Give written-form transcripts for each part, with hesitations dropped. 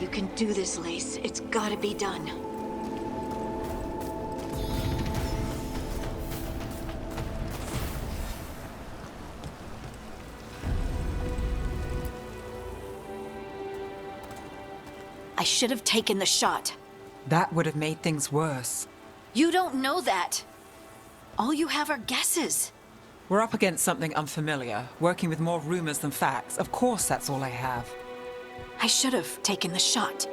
You can do this, Lace. It's gotta be done. I should have taken the shot. That would have made things worse. You don't know that. All you have are guesses. We're up against something unfamiliar, working with more rumors than facts. Of course that's all I have. I should have taken the shot.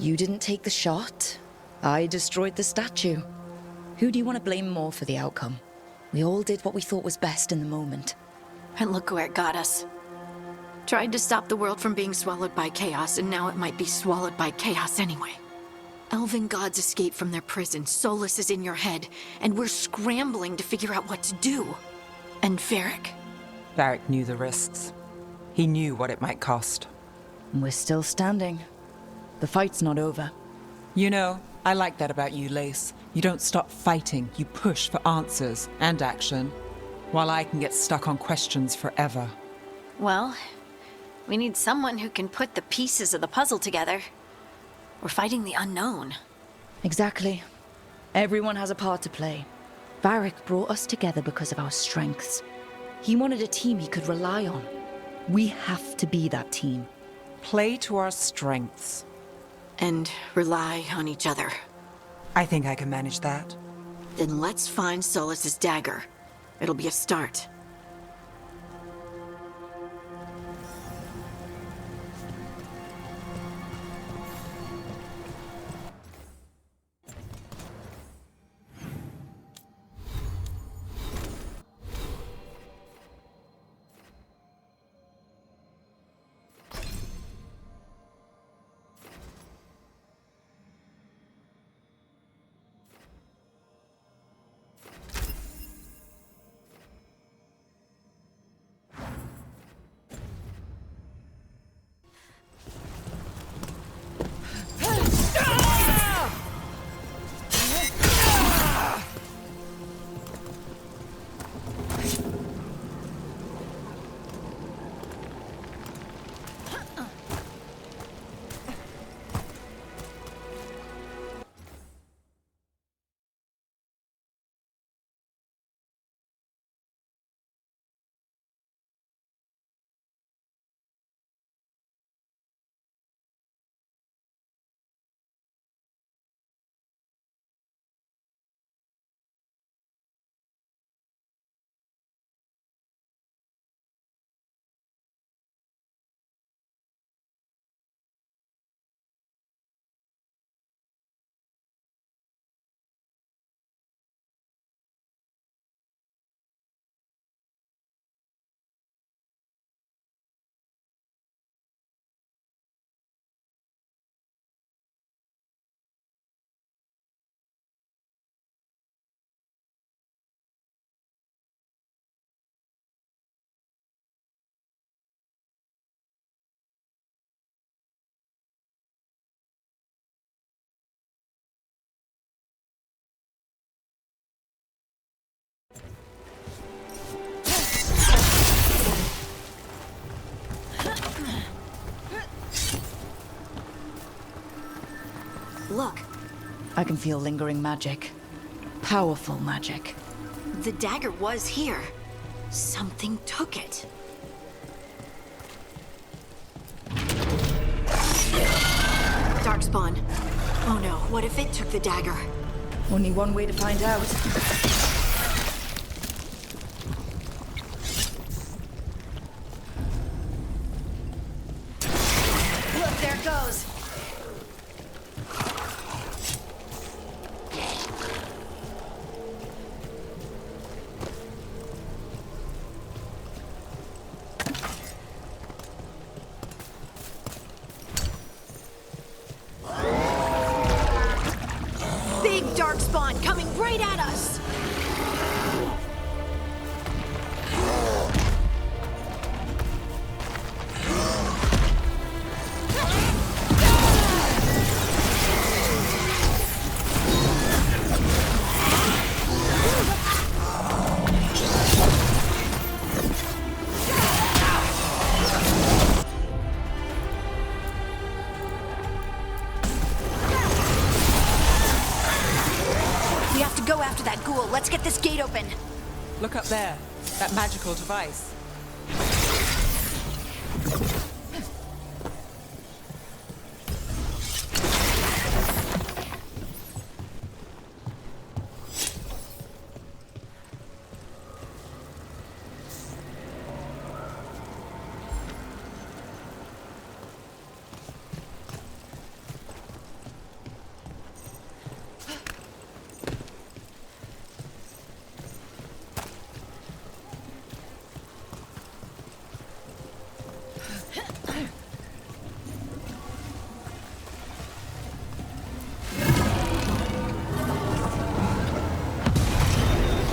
You didn't take the shot. I destroyed the statue. Who do you want to blame more for the outcome? We all did what we thought was best in the moment. And look where it got us. Tried to stop the world from being swallowed by chaos, and now it might be swallowed by chaos anyway. Elven gods escape from their prison, Solus is in your head, and we're scrambling to figure out what to do. And Varric. Varric knew the risks. He knew what it might cost. We're still standing. The fight's not over. You know, I like that about you, Lace. You don't stop fighting, you push for answers and action, while I can get stuck on questions forever. Well, we need someone who can put the pieces of the puzzle together. We're fighting the unknown. Exactly. Everyone has a part to play. Varric brought us together because of our strengths. He wanted a team he could rely on. We have to be that team. Play to our strengths. And rely on each other. I think I can manage that. Then let's find Solus's dagger. It'll be a start. Look. I can feel lingering magic. Powerful magic. The dagger was here. Something took it. Darkspawn. Oh no, what if it took the dagger? Only one way to find out. Look, there it goes. Big Darkspawn coming right at us! have to go after that ghoul. Let's get this gate open. Look up there. That magical device.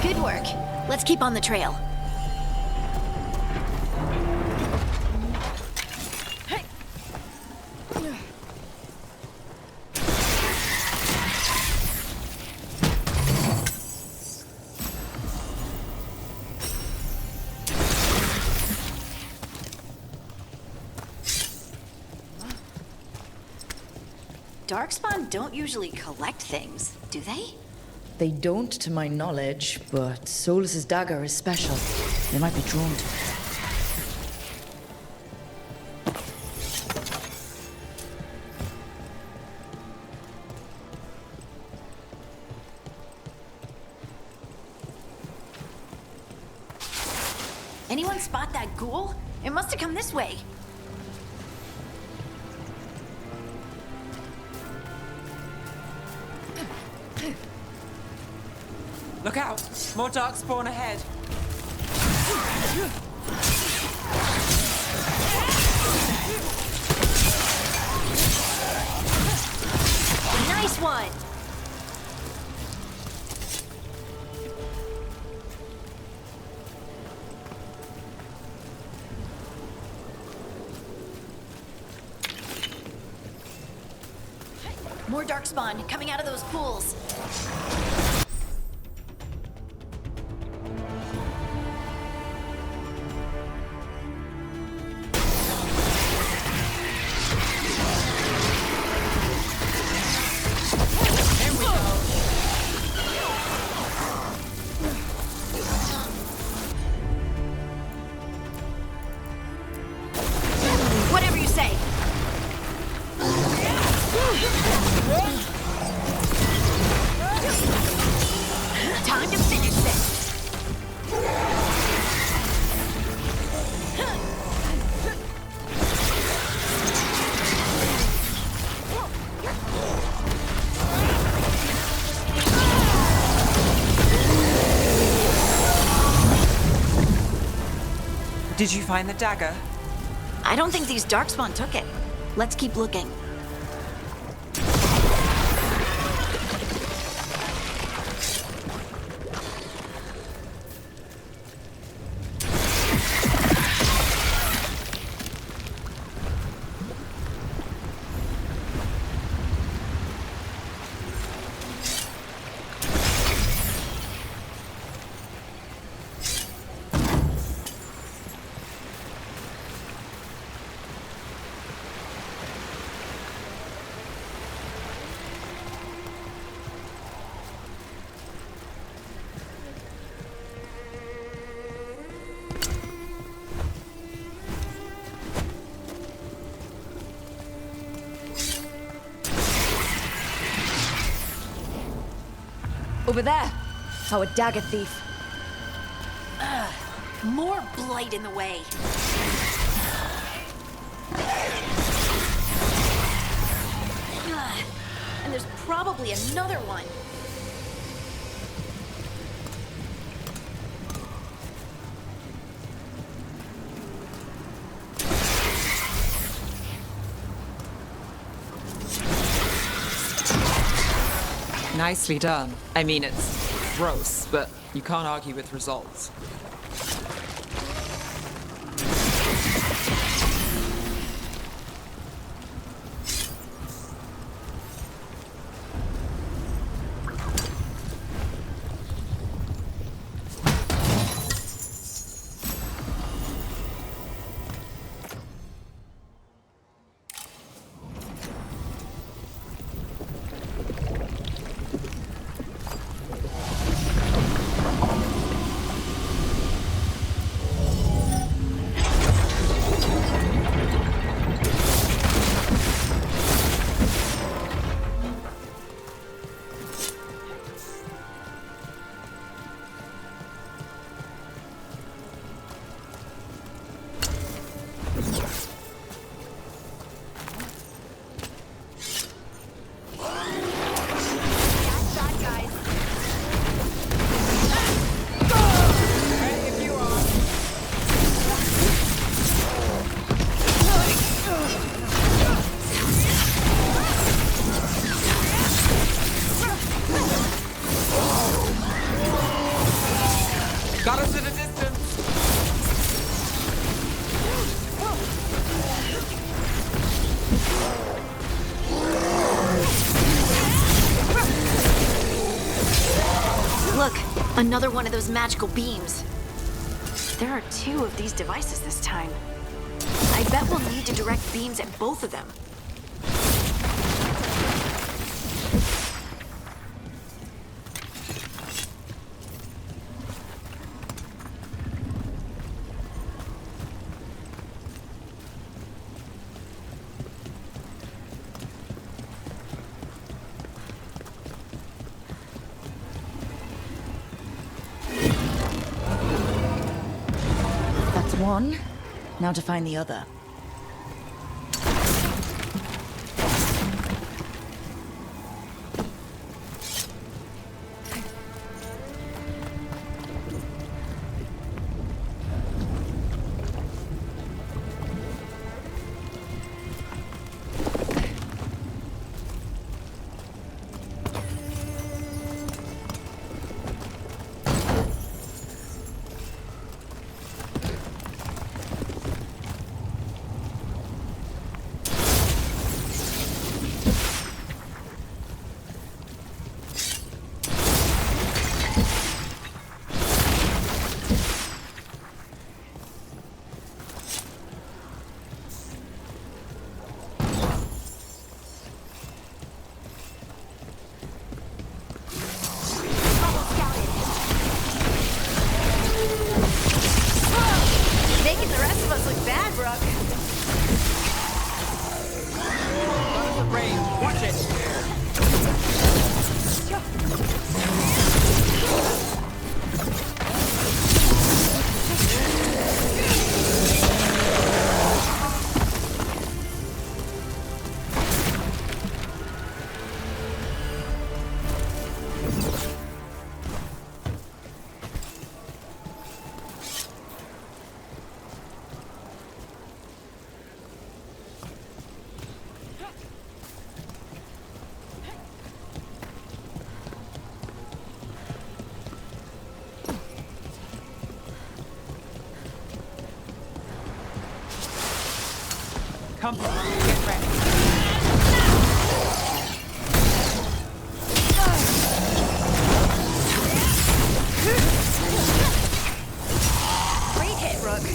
Good work. Let's keep on the trail. Darkspawn don't usually collect things, do they? They don't, to my knowledge, but Solus's dagger is special. They might be drawn to it. Anyone spot that ghoul? It must have come this way. Look out! More darkspawn ahead. Nice one! More darkspawn coming out of those pools. Whatever you say. Time to finish this. Did you find the dagger? I don't think these darkspawn took it. Let's keep looking. Over there! Our dagger thief. More blight in the way. And there's probably another one. Nicely done. I mean, it's gross, but you can't argue with results. Look, another one of those magical beams. There are 2 of these devices this time. I bet we'll need to direct beams at both of them. That's one. Now to find the other. Making the rest of us look bad, Brooke. Range, watch it! Come, get ready. Great hit, Rook.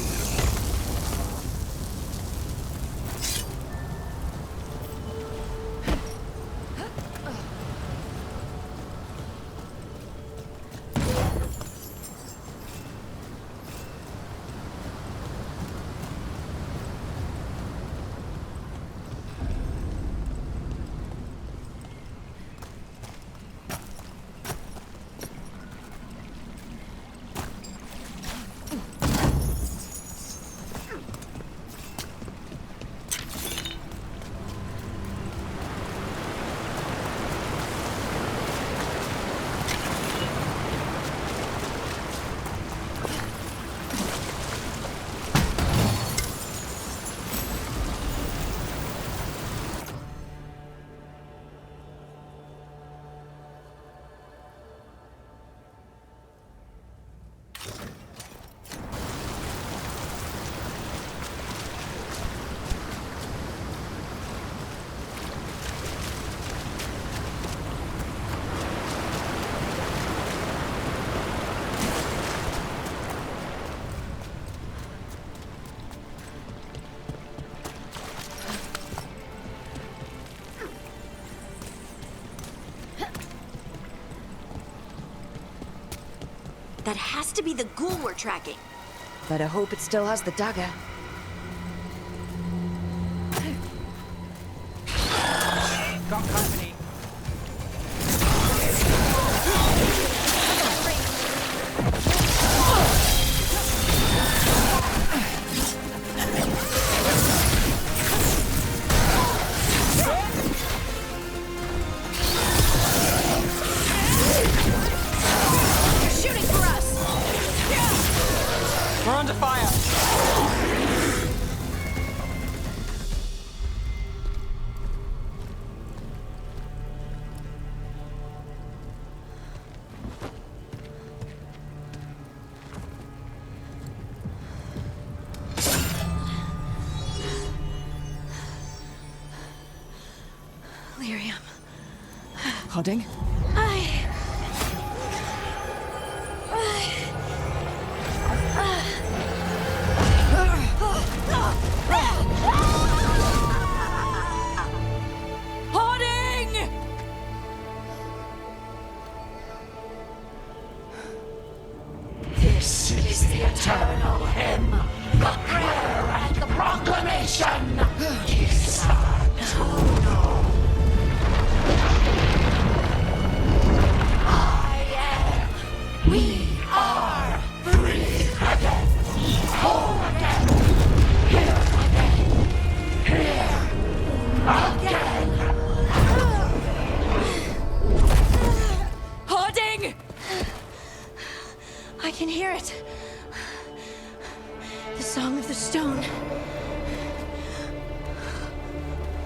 That has to be the ghoul we're tracking. Better hope it still has the dagger. Got company. Shooting for us! We're under fire. Lyrium. Hodding? eternal hymn, the prayer and the proclamation. I am. We are. Breathe again. Whole again. Here again. Here again. Hoarding! I can hear it. The song of the stone.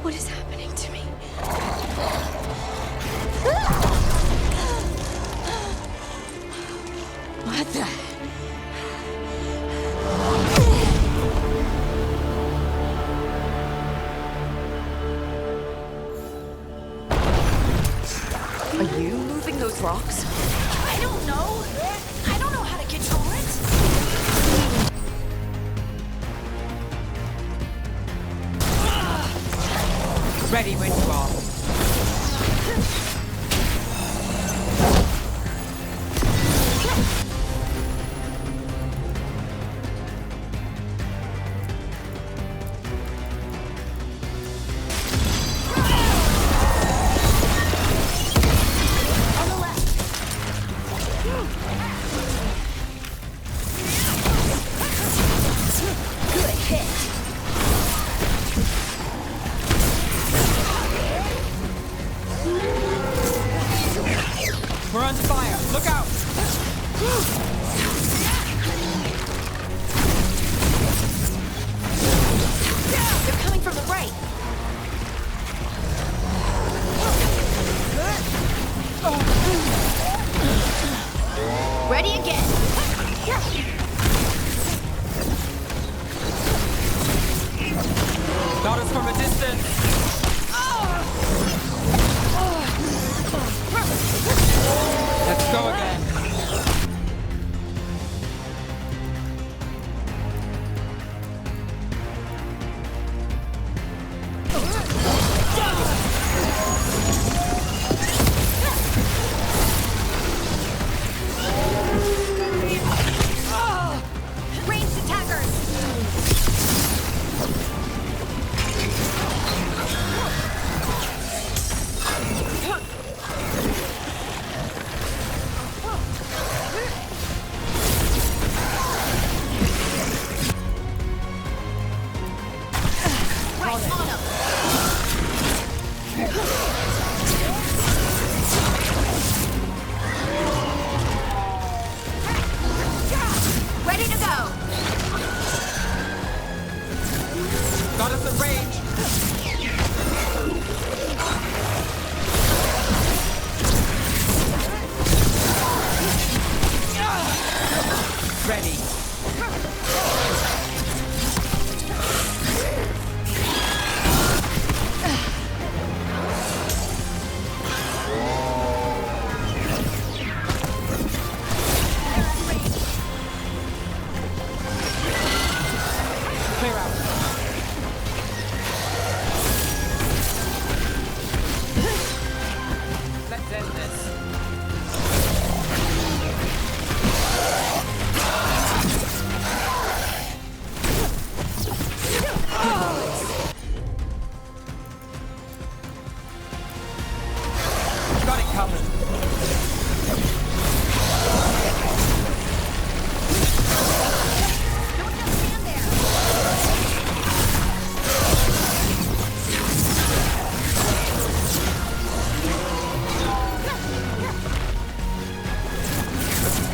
What is happening to me? What the? Are you moving those rocks? I don't know. I don't know how to control it. Ready when you are. On the left. Good hit. We're under fire. Look out! They're coming from the right. Ready again. Got us from a distance. Let's go again. Ranged attackers. Right on 'em. Ready to go. Got us at range. Ready. Clear out. Let's end this. Got it covered. Don't just stand there.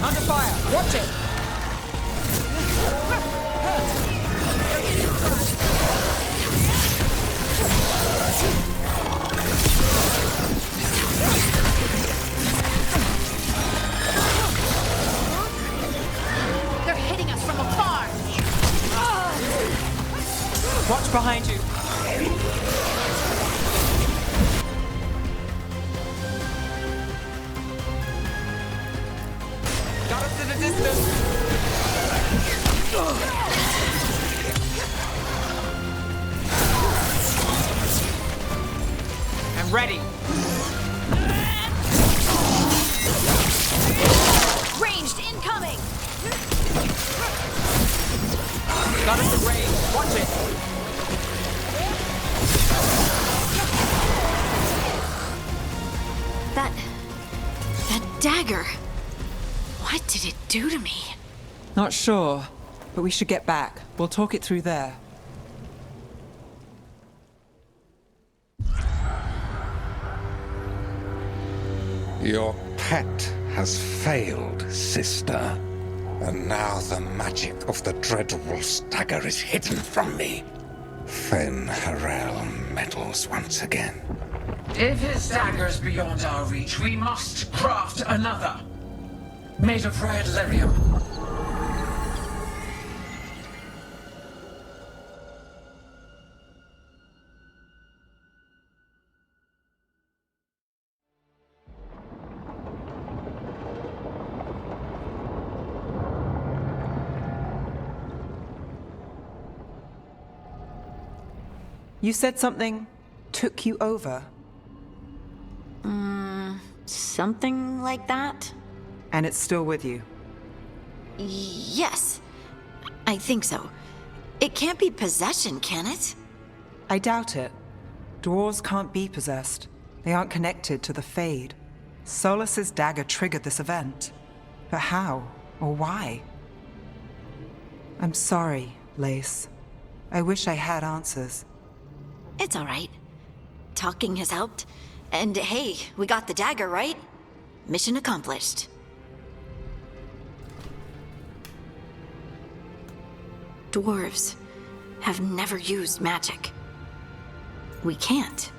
Under fire. Watch it. They're hitting us from afar. Watch behind you. Got us in the distance. I'm ready. Ranged incoming. Got us a range. Watch it. That dagger. What did it do to me? Not sure, but we should get back. We'll talk it through there. Your pet has failed, sister. And now the magic of the Dreadwolf's dagger is hidden from me. Fen Harel meddles once again. If his dagger's beyond our reach, we must craft another. Made of red lyrium. You said something took you over, Something like that? and it's still with you. Yes. I think so. It can't be possession, can it? I doubt it. Dwarves can't be possessed. They aren't connected to the Fade. Solus's dagger triggered this event. But how? Or why? I'm sorry, Lace. I wish I had answers. It's all right. Talking has helped. And hey, we got the dagger, right? Mission accomplished. Dwarves have never used magic. We can't.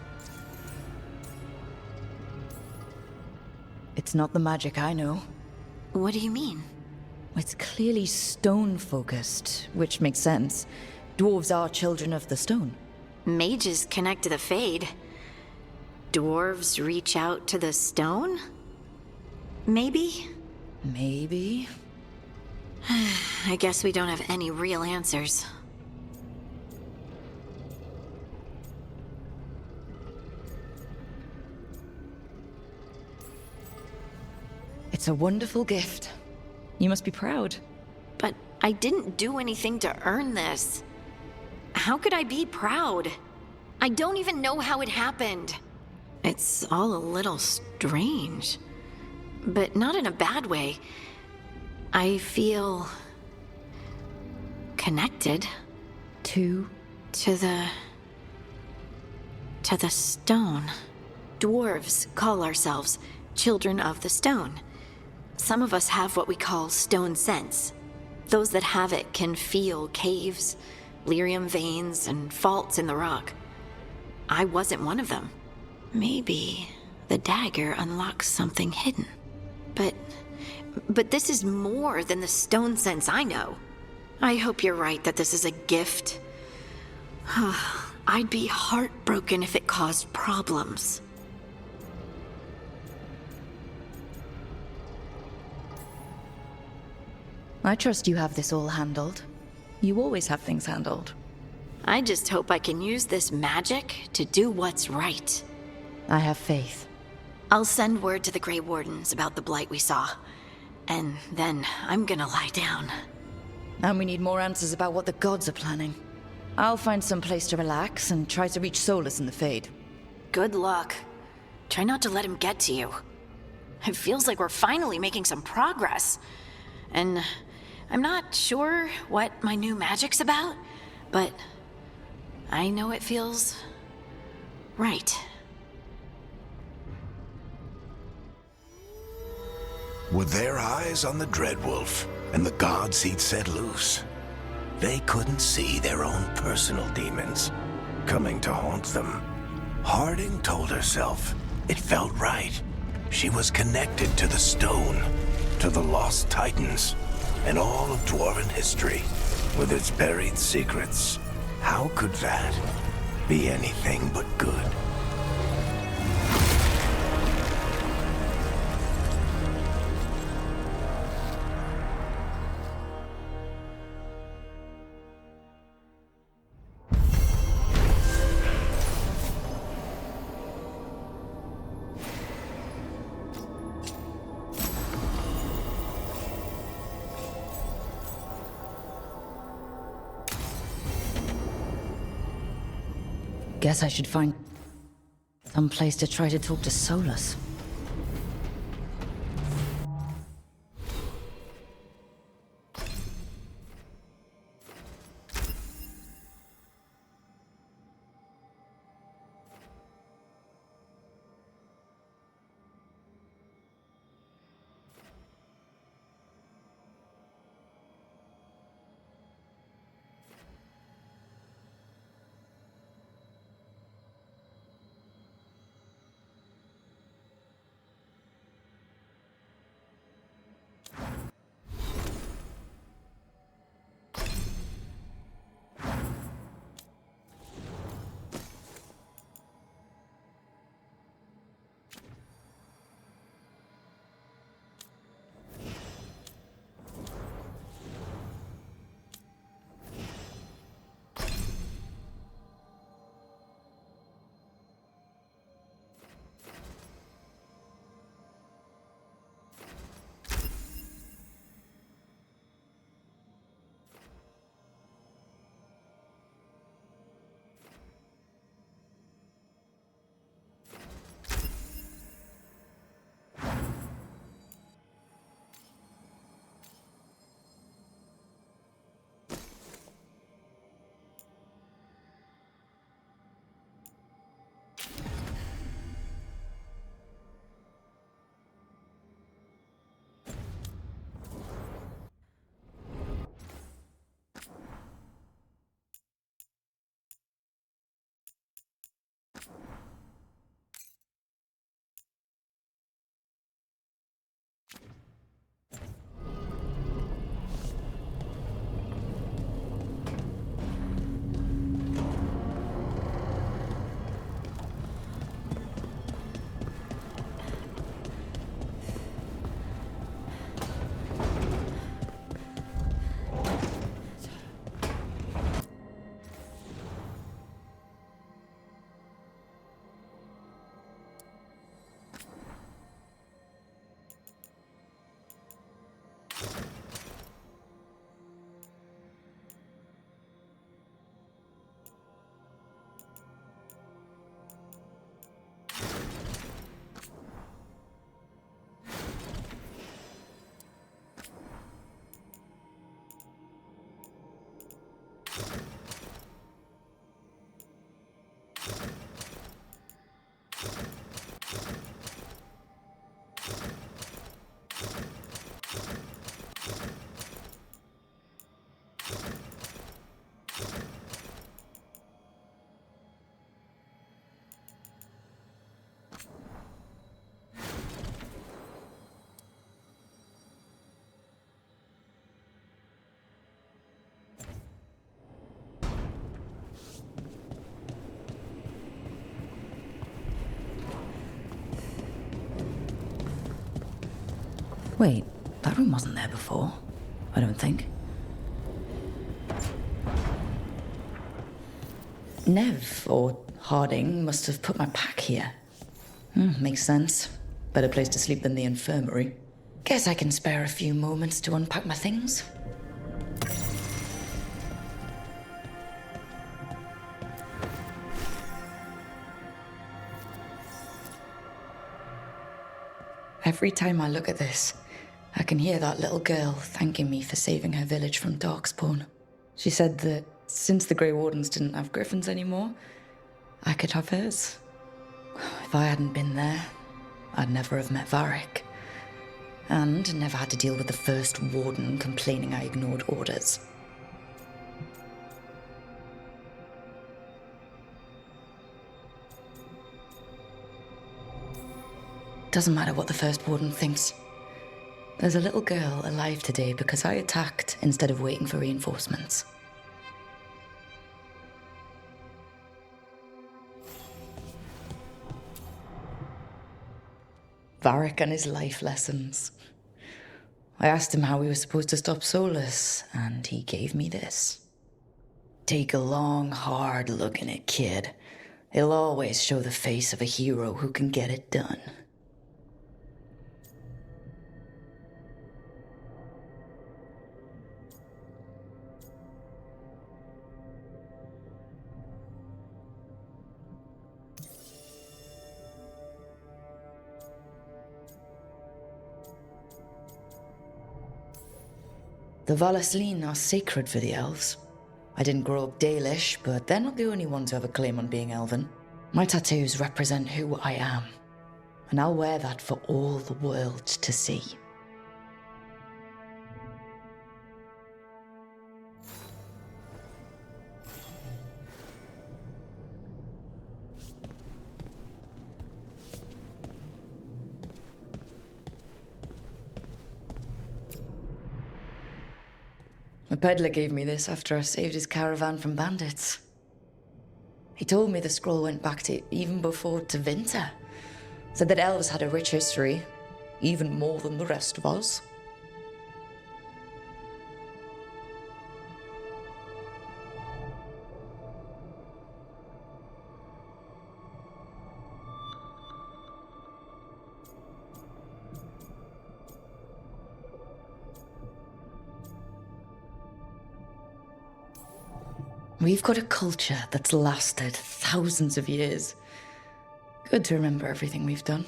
It's not the magic I know. What do you mean? It's clearly stone-focused, which makes sense. Dwarves are children of the stone. Mages connect to the Fade. Dwarves reach out to the stone? Maybe? Maybe. I guess we don't have any real answers. It's a wonderful gift. You must be proud. But I didn't do anything to earn this. How could I be proud? I don't even know how it happened. It's all a little strange. But not in a bad way. I feel connected To to the stone. Dwarves call ourselves children of the stone. Some of us have what we call stone sense. Those that have it can feel caves, lyrium veins, and faults in the rock. I wasn't one of them. Maybe the dagger unlocks something hidden. But this is more than the stone sense I know. I hope you're right that this is a gift. I'd be heartbroken if it caused problems. I trust you have this all handled. You always have things handled. I just hope I can use this magic to do what's right. I have faith. I'll send word to the Grey Wardens about the blight we saw. And then I'm gonna lie down. And we need more answers about what the gods are planning. I'll find some place to relax and try to reach Solus in the Fade. Good luck. Try not to let him get to you. It feels like we're finally making some progress. And I'm not sure what my new magic's about, but I know it feels right. With their eyes on the Dreadwolf and the gods he'd set loose, they couldn't see their own personal demons coming to haunt them. Harding told herself it felt right. She was connected to the stone, to the lost titans, and all of dwarven history with its buried secrets. How could that be anything but good? Guess I should find some place to try to talk to Solus. Wait, that room wasn't there before. I don't think. Nev, or Harding, must have put my pack here. Makes sense. Better place to sleep than the infirmary. Guess I can spare a few moments to unpack my things. Every time I look at this, I can hear that little girl thanking me for saving her village from Darkspawn. She said that since the Grey Wardens didn't have griffins anymore, I could have hers. If I hadn't been there, I'd never have met Varric. And never had to deal with the first warden complaining I ignored orders. Doesn't matter what the first warden thinks. There's a little girl alive today because I attacked instead of waiting for reinforcements. Varric and his life lessons. I asked him how we were supposed to stop Solus, and he gave me this. Take a long, hard look at it, kid. It'll always show the face of a hero who can get it done. The Valasleen are sacred for the elves. I didn't grow up Dalish, but they're not the only ones who have a claim on being elven. My tattoos represent who I am, and I'll wear that for all the world to see. The peddler gave me this after I saved his caravan from bandits. He told me the scroll went back to even before Tevinter. Said that elves had a rich history, even more than the rest of us. We've got a culture that's lasted thousands of years. Good to remember everything we've done.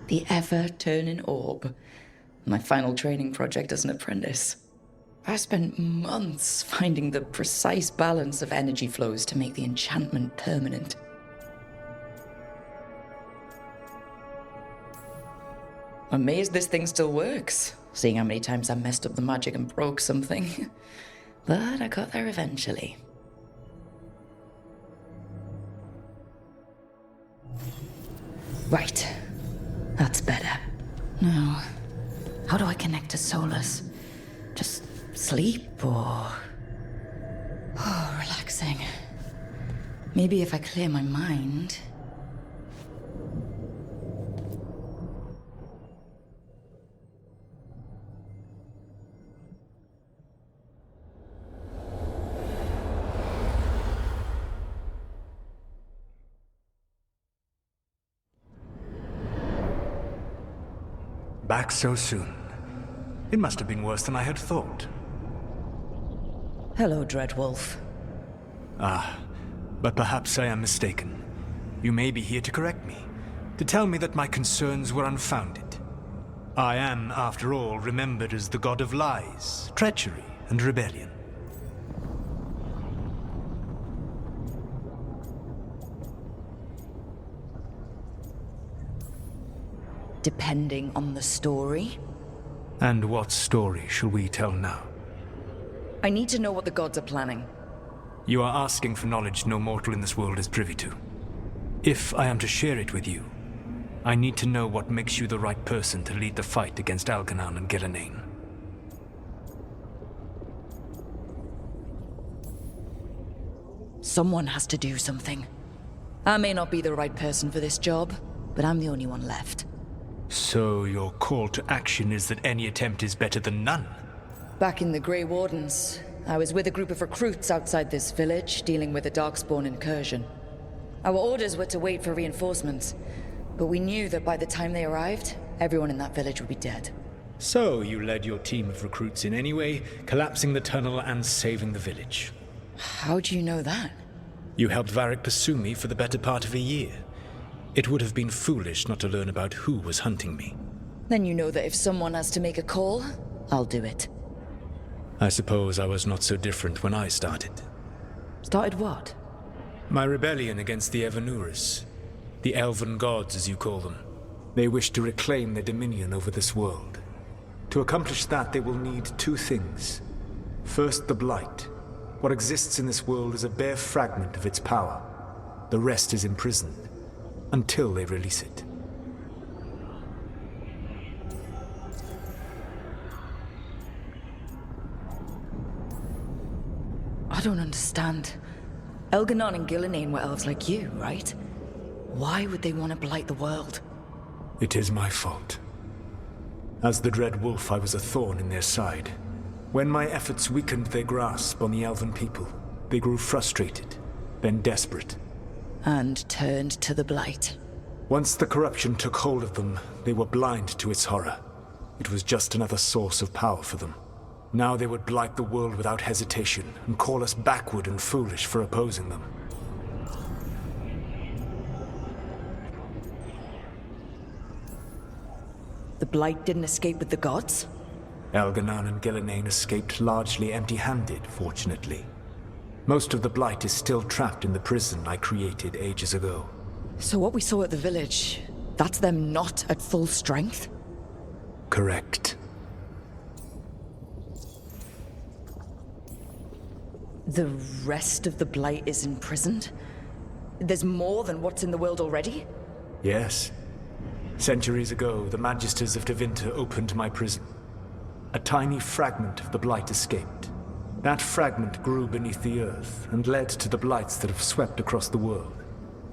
The ever-turning orb. My final training project as an apprentice. I spent months finding the precise balance of energy flows to make the enchantment permanent. I'm amazed this thing still works, seeing how many times I messed up the magic and broke something. But I got there eventually. Right. That's better. Now, how do I connect to Solus? Just sleep or... Oh, relaxing. Maybe if I clear my mind... Back so soon. It must have been worse than I had thought. Hello, Dreadwolf. Ah, but perhaps I am mistaken. You may be here to correct me, to tell me that my concerns were unfounded. I am, after all, remembered as the god of lies, treachery, and rebellion. Depending on the story. And what story shall we tell now? I need to know what the gods are planning. You are asking for knowledge no mortal in this world is privy to. If I am to share it with you, I need to know what makes you the right person to lead the fight against Algernon and Gillenane. Someone has to do something. I may not be the right person for this job, but I'm the only one left. So your call to action is that any attempt is better than none? Back in the Grey Wardens, I was with a group of recruits outside this village, dealing with a Darkspawn incursion. Our orders were to wait for reinforcements, but we knew that by the time they arrived, everyone in that village would be dead. So you led your team of recruits in any way, collapsing the tunnel and saving the village. How do you know that? You helped Varric pursue me for the better part of a year. It would have been foolish not to learn about who was hunting me. Then you know that if someone has to make a call, I'll do it. I suppose I was not so different when I started. Started what? My rebellion against the Evanuris. The Elven gods, as you call them. They wish to reclaim their dominion over this world. To accomplish that, they will need two things. First, the Blight. What exists in this world is a bare fragment of its power. The rest is imprisoned. Until they release it. I don't understand. Elgernon and Gillenane were elves like you, right? Why would they want to blight the world? It is my fault. As the Dread Wolf, I was a thorn in their side. When my efforts weakened their grasp on the Elven people, they grew frustrated, then desperate. And turned to the Blight. Once the corruption took hold of them, they were blind to its horror. It was just another source of power for them. Now they would blight the world without hesitation and call us backward and foolish for opposing them. The Blight didn't escape with the gods? Elganan and Gillenane escaped largely empty-handed, fortunately. Most of the Blight is still trapped in the prison I created ages ago. So what we saw at the village, that's them not at full strength? Correct. The rest of the Blight is imprisoned? There's more than what's in the world already? Yes. Centuries ago, the Magisters of Tevinter opened my prison. A tiny fragment of the Blight escaped. That fragment grew beneath the earth and led to the Blights that have swept across the world.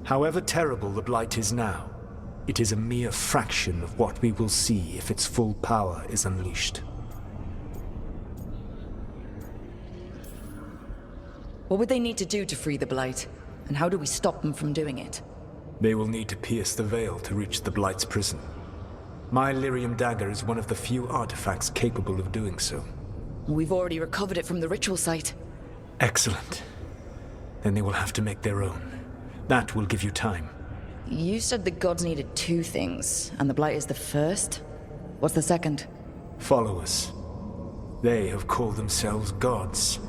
However terrible the Blight is now, it is a mere fraction of what we will see if its full power is unleashed. What would they need to do to free the Blight? And how do we stop them from doing it? They will need to pierce the veil to reach the Blight's prison. My Lyrium dagger is one of the few artifacts capable of doing so. We've already recovered it from the ritual site. Excellent. Then they will have to make their own. That will give you time. You said the gods needed 2 things, and the Blight is the first? What's the second? Followers. They have called themselves gods.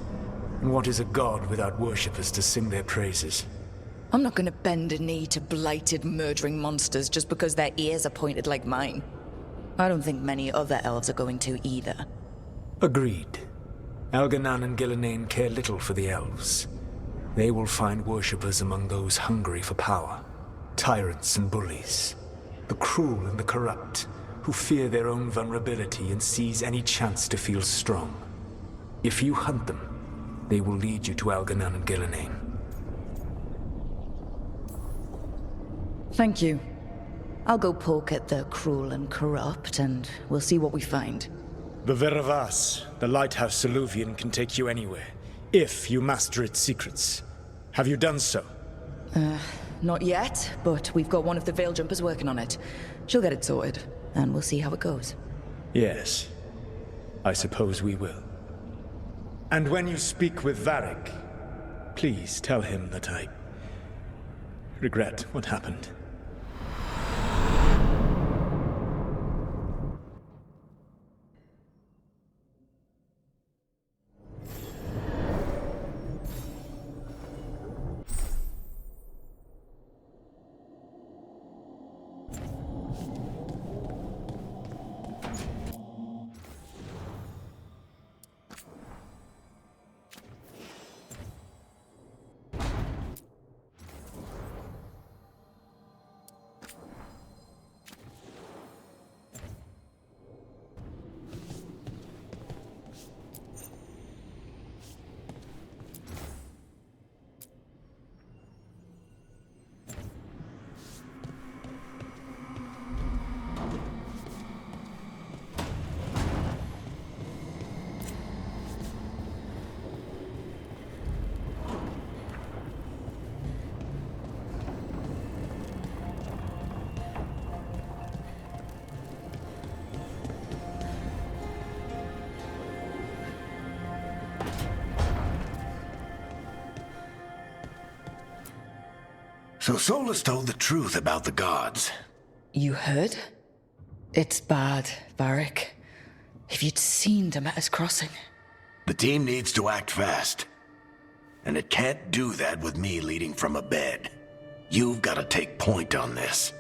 And what is a god without worshippers to sing their praises? I'm not gonna bend a knee to blighted, murdering monsters just because their ears are pointed like mine. I don't think many other elves are going to either. Agreed. Elganan and Gillenane care little for the elves. They will find worshippers among those hungry for power. Tyrants and bullies. The cruel and the corrupt, who fear their own vulnerability and seize any chance to feel strong. If you hunt them, they will lead you to Elganan and Gillenane. Thank you. I'll go poke at the cruel and corrupt, and we'll see what we find. The Veravas, the lighthouse Soluvian, can take you anywhere, if you master its secrets. Have you done so? Not yet, but we've got one of the Veil Jumpers working on it. She'll get it sorted, and we'll see how it goes. Yes. I suppose we will. And when you speak with Varric, please tell him that I regret what happened. So Solus told the truth about the gods. You heard? It's bad, Varric. If you'd seen Demeter's crossing. The team needs to act fast. And it can't do that with me leading from a bed. You've got to take point on this.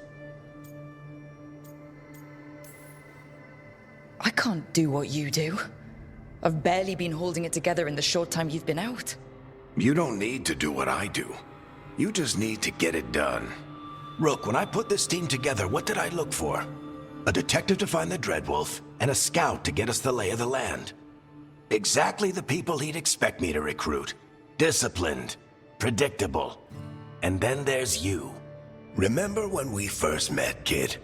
I can't do what you do. I've barely been holding it together in the short time you've been out. You don't need to do what I do. You just need to get it done. Rook, when I put this team together, what did I look for? A detective to find the Dreadwolf, and a scout to get us the lay of the land. Exactly the people he'd expect me to recruit. Disciplined, predictable. And then there's you. Remember when we first met, kid?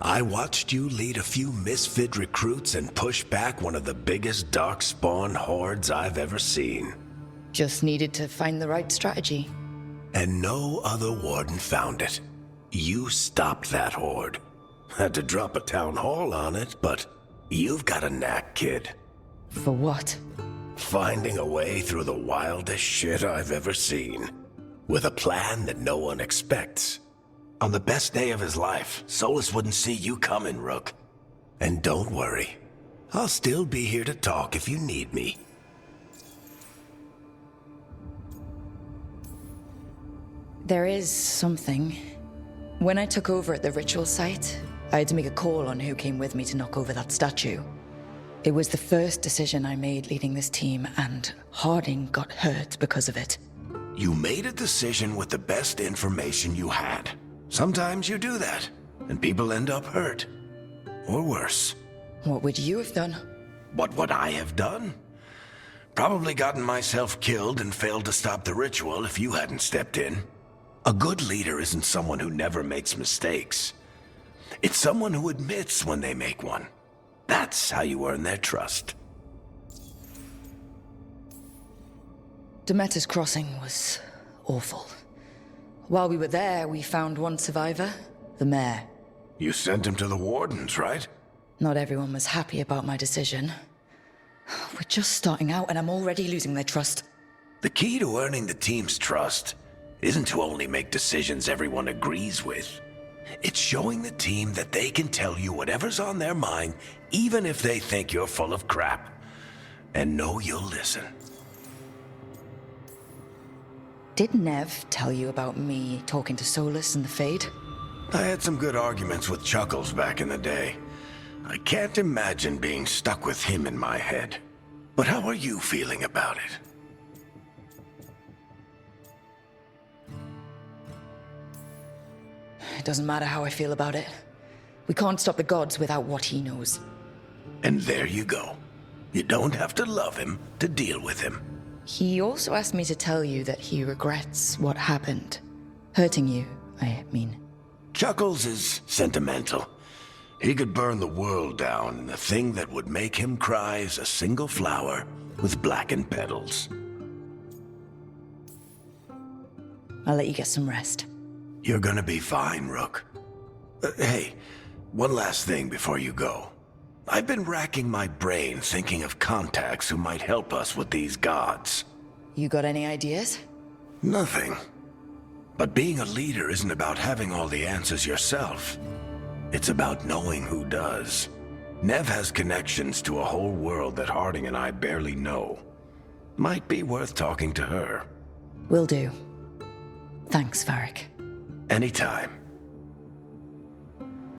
I watched you lead a few misfit recruits and push back one of the biggest darkspawn hordes I've ever seen. Just needed to find the right strategy. And no other warden found it. You stopped that horde. Had to drop a town hall on it, but you've got a knack, kid. For what? Finding a way through the wildest shit I've ever seen. With a plan that no one expects. On the best day of his life, Solus wouldn't see you coming, Rook. And don't worry. I'll still be here to talk if you need me. There is something. When I took over at the ritual site, I had to make a call on who came with me to knock over that statue. It was the first decision I made leading this team, and Harding got hurt because of it. You made a decision with the best information you had. Sometimes you do that, and people end up hurt. Or worse. What would you have done? What would I have done? Probably gotten myself killed and failed to stop the ritual if you hadn't stepped in. A good leader isn't someone who never makes mistakes. It's someone who admits when they make one. That's how you earn their trust. Demeter's crossing was awful. While we were there, we found one survivor, the mayor. You sent him to the wardens, right? Not everyone was happy about my decision. We're just starting out and I'm already losing their trust. The key to earning the team's trust isn't to only make decisions everyone agrees with. It's showing the team that they can tell you whatever's on their mind, even if they think you're full of crap. And know you'll listen. Did Nev tell you about me talking to Solus and the Fade? I had some good arguments with Chuckles back in the day. I can't imagine being stuck with him in my head. But how are you feeling about it? It doesn't matter how I feel about it. We can't stop the gods without what he knows. And there you go. You don't have to love him to deal with him. He also asked me to tell you that he regrets what happened. Hurting you, I mean. Chuckles is sentimental. He could burn the world down, and the thing that would make him cry is a single flower with blackened petals. I'll let you get some rest. You're gonna be fine, Rook. Hey, one last thing before you go. I've been racking my brain thinking of contacts who might help us with these gods. You got any ideas? Nothing. But being a leader isn't about having all the answers yourself. It's about knowing who does. Nev has connections to a whole world that Harding and I barely know. Might be worth talking to her. Will do. Thanks, Varric. Anytime.